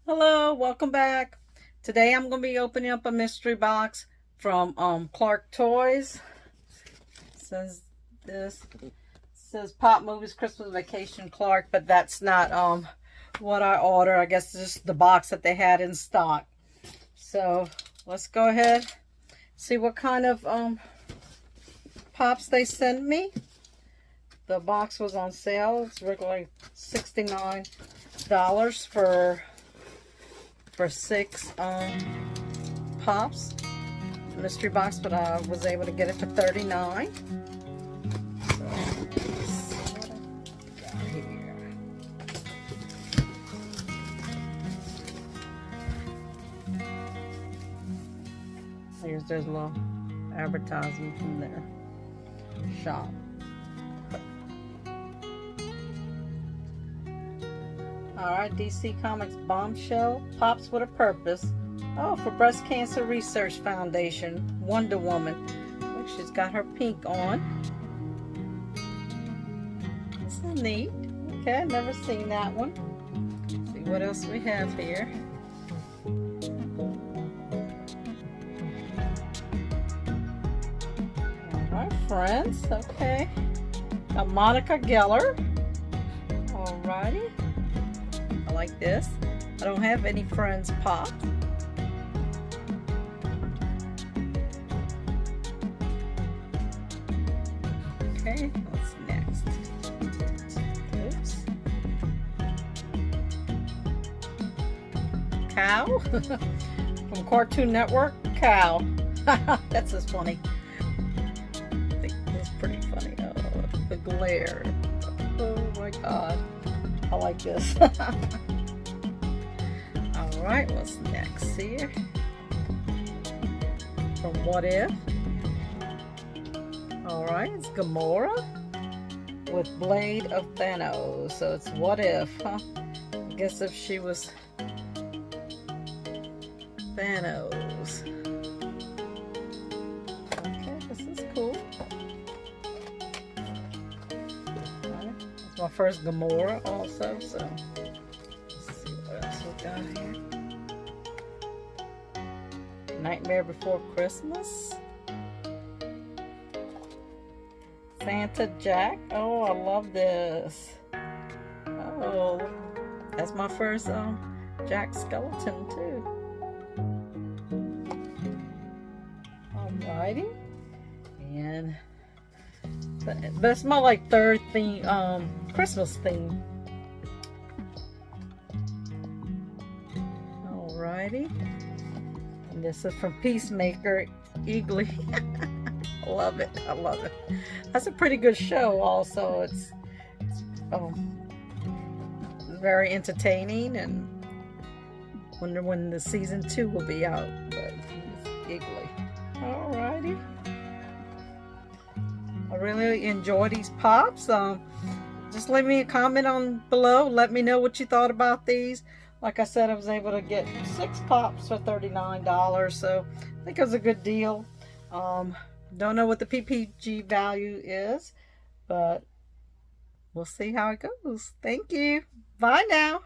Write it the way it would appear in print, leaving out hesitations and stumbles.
Hello, welcome back. Today I'm going to be opening up a mystery box from Clark Toys. It says this. It says Pop Movies Christmas Vacation Clark, but that's not what I ordered. I guess it's just the box that they had in stock. So let's go ahead, see what kind of pops they send me. The box was on sale. It's regularly $69 for 6 pops, mystery box, but I was able to get it for $39. So let's see what I got here. Here's their little advertisement from their shop. Alright, DC Comics Bombshell, Pops with a Purpose. Oh, for Breast Cancer Research Foundation, Wonder Woman. Look, she's got her pink on. This is neat. Okay, I've never seen that one. Let's see what else we have here. Alright, Friends. Okay. Got Monica Geller. Alrighty. Like this. I don't have any Friends pop. Okay, what's next? Oops. Cow from Cartoon Network. Cow. That's just funny. I think that's pretty funny. Oh, the glare. Oh my god. I like this. Alright, what's next here? From What If? Alright, it's Gamora with Blade of Thanos. So it's What If, huh? I guess if she was Thanos. Okay, this is cool. It's my first Gamora also, so let's see what else we got here. Nightmare Before Christmas. Santa Jack. Oh, I love this. Oh, that's my first Jack Skeleton too. Alrighty. And but it's my like third theme, Christmas theme. Alrighty. And this is from Peacemaker Eagly. I love it. I love it. That's a pretty good show also. It's very entertaining, and wonder when the season 2 will be out. But it's Eagly. Alrighty. I really enjoy these pops. Just leave me a comment on below. Let me know what you thought about these. Like I said, I was able to get 6 pops for $39, so I think it was a good deal. Don't know what the PPG value is, but we'll see how it goes. Thank you. Bye now.